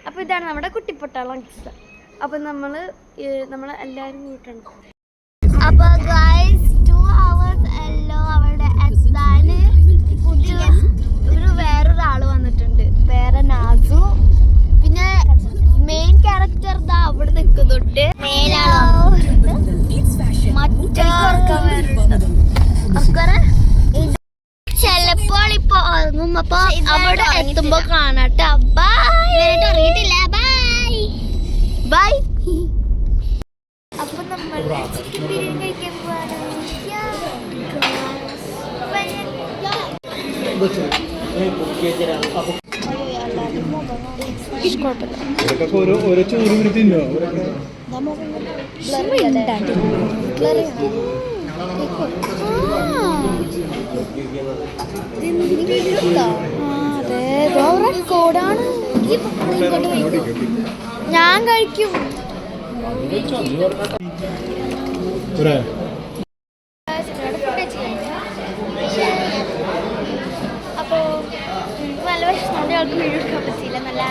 അപ്പോൾ ഇതാണ് നമ്മുടെ കുട്ടിപ്പട്ടാളം. അപ്പോൾ നമ്മൾ എല്ലാവരും കൂട്ടണം. അപ്പോൾ ഗൈസ് 2 hours എല്ലോ അവിടെ എത്താൻ വേറൊരാൾ വന്നിട്ടുണ്ട്. പേര് നാസു. പിന്നെ മെയിൻ ക്യാരക്ടർ ദാ അവിടെ നിൽക്കുന്നുണ്ട്. ചിലപ്പോൾ ഇപ്പൊ ഉറങ്ങും. അപ്പൊ അവിടെ എത്തുമ്പോ കാണാട്ടെ. അറിയിട്ടില്ല. Bye bye. അപ്പൊ നമ്മൾ ചിക്കൻ ബിരിയാണി കഴിക്കാൻ പോവാണ്. കോഡാണ്. ഞാൻ കഴിക്കും. അപ്പോ നല്ല വിഷമത്തോടെ ആൾക്ക് വീഡിയോ എടുക്കാൻ പറ്റിയില്ല. നല്ല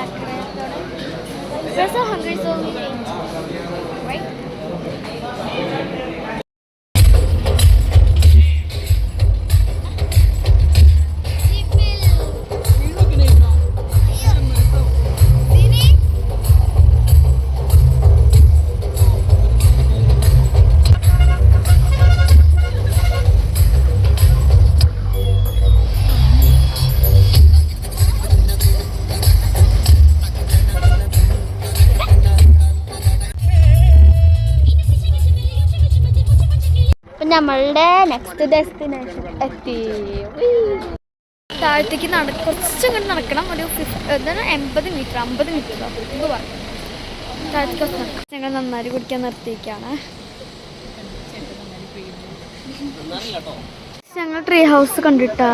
നമ്മളുടെ നെക്സ്റ്റ് ഡെസ്റ്റിനേഷൻ എത്തി. താഴത്തേക്ക് കുറച്ചങ്ങോട്ട് നടക്കണം. ഒരു 80 മീറ്റർ 50 മീറ്റർ പറഞ്ഞു. താഴത്തേക്ക് കുറച്ച് നടക്കണം. ഞങ്ങൾ നന്നായി കുടിക്കാൻ നിർത്തിയിരിക്കുകയാണ്. ഞങ്ങൾ ട്രീ ഹൗസ് കണ്ടിട്ടാ.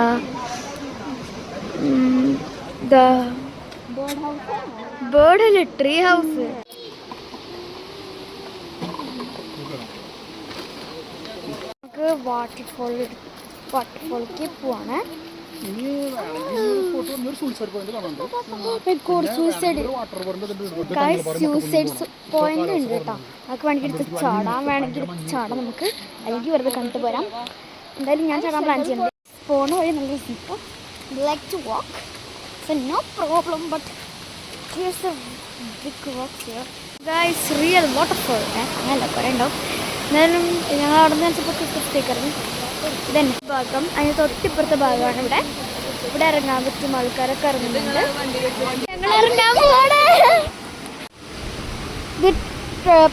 ബേർഡ് അല്ലേ, ട്രീ ഹൗസ്. വാട്ടർഫോളിലേക്ക് പോവാണ്. സൂസൈഡ് പോയിന്റ് ഉണ്ട് കേട്ടോ. നമുക്ക് വേണമെങ്കിൽ എടുത്ത് ചാടാൻ നമുക്ക്, അല്ലെങ്കിൽ വെറുതെ കണ്ടിട്ട് പോരാം. എന്തായാലും ഞാൻ ചാടാൻ പ്ലാൻ ചെയ്യുന്നുണ്ട്. പോണ വഴി നല്ല simple. Like to walk, so no problem. But here's a big rock here. Guys, real waterfall. അങ്ങനല്ല കുറേ ഉണ്ടാവും. എന്നാലും ഞങ്ങൾ അവിടെ നിന്ന് വെച്ചപ്പോൾ ക്രിസ്മത്തേക്കായിരുന്നു. ഇതന്നെ ഭാഗം. അതിന് തൊട്ടിപ്പുറത്തെ ഭാഗമാണ് ഇവിടെ. ഇവിടെ ഇറങ്ങാൻ പറ്റും. ആൾക്കാരൊക്കെ ഇറങ്ങുന്നുണ്ട്. ഞങ്ങൾ ഇറങ്ങാൻ പോവാണ്. ഇത്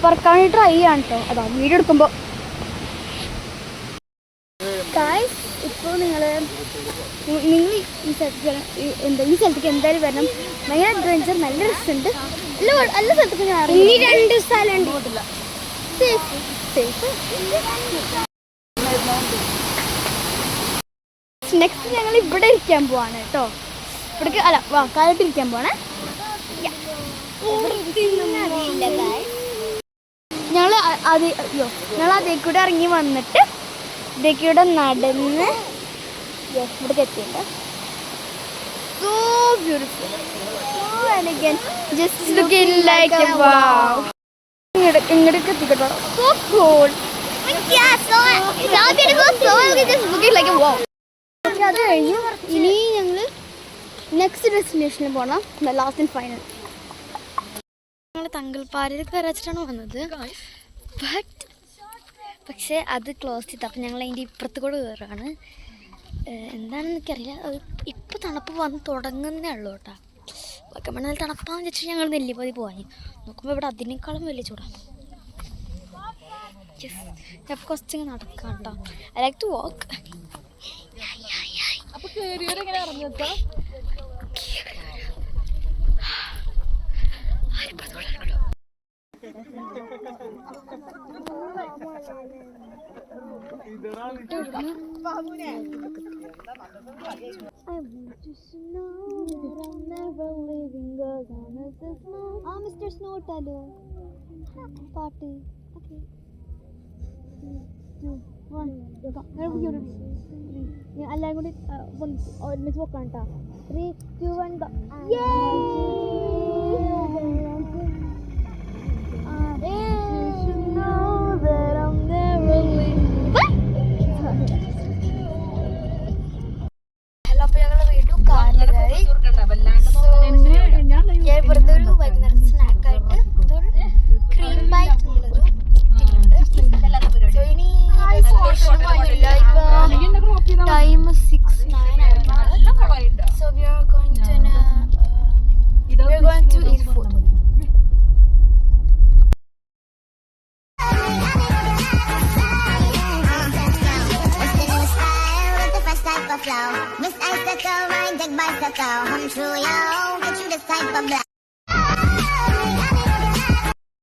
പറക്കാൻ വേണ്ടി ട്രൈ ചെയ്യാണ് കേട്ടോ. അതാ വീഡിയോ എടുക്കുമ്പോൾ. ഇപ്പോൾ നിങ്ങൾ ഈ സ്ഥലത്തേക്ക് എന്തായാലും വരണം. ഭയങ്കര അഡ്വഞ്ചർ, നല്ല രസമുണ്ട്. എല്ലാ സ്ഥലത്തേക്കും ഞാൻ 2 സ്ഥലമുണ്ട്. നെക്സ്റ്റ് ഞങ്ങൾ ഇവിടെ ഇരിക്കാൻ പോവാണ് കേട്ടോ. ഇവിടേക്ക് അല്ല കാലത്തിരിക്കാൻ പോവാണ്. ഞങ്ങൾ അതേ കൂടെ ഇറങ്ങി വന്നിട്ട് ഇതേക്കൂടെ നടന്ന് ഇവിടേക്ക് എത്തിയിട്ടുണ്ട്. So beautiful, so elegant, just looking like a wow. ഇങ്ങോട്ടേക്ക് എത്തിക്കട്ടോ. So cool. അത് കഴിഞ്ഞു. ഇനി ഞങ്ങൾ നെക്സ്റ്റ് ഡെസ്റ്റിനേഷനിൽ പോകണം. Last and final. ഞങ്ങൾ തങ്കൽപ്പാറയിലേക്ക് വരച്ചിട്ടാണ് വന്നത്. പക്ഷേ അത് ക്ലോസ് ചെയ്ത്. അപ്പം ഞങ്ങൾ അതിൻ്റെ ഇപ്പുറത്ത് കൂടെ കയറുകയാണ്. എന്താണെന്ന് എനിക്കറിയില്ല. അത് ഇപ്പോൾ തണുപ്പ് വന്ന് തുടങ്ങുന്നേ ഉള്ളൂ കേട്ടോ. വാഗമണ്ണിൽ തണുപ്പാന്ന് വെച്ചിട്ട് ഞങ്ങൾ നെല്ലിപ്പതി പോകാൻ നോക്കുമ്പോൾ ഇവിടെ അതിനേക്കാളും വലിയ ചൂടാണ്. ഞാൻ കുറച്ചിങ്ങനെ നടക്കാം കേട്ടോ. I like to walk. അപ്പോൾ കയറിയവരെങ്ങനെ അറിഞ്ഞു വെച്ചാൽ മിസ്റ്റർ സ്നോ ഇട്ടാലോ പാട്ട്. എല്ലാവരും കൂടി ഒരുമിച്ച് വെക്കാം കേട്ടോ. 3, 2, 1. ആയി. ഞാൻ വെറുതെ ഒരു വൈകുന്നേരം സ്നാക്കായിട്ട് ക്രീം ബൈറ്റ് എന്നുള്ളൊരു ഇട്ടിട്ടുണ്ട്. So, ഇനി പോയില്ല. ഇപ്പൊ ടൈം 6:09 ആയിട്ടുണ്ട്. So we are going to eat food. Miss Icicle, ride deck bicycle, come true, yo. Get you this type of black.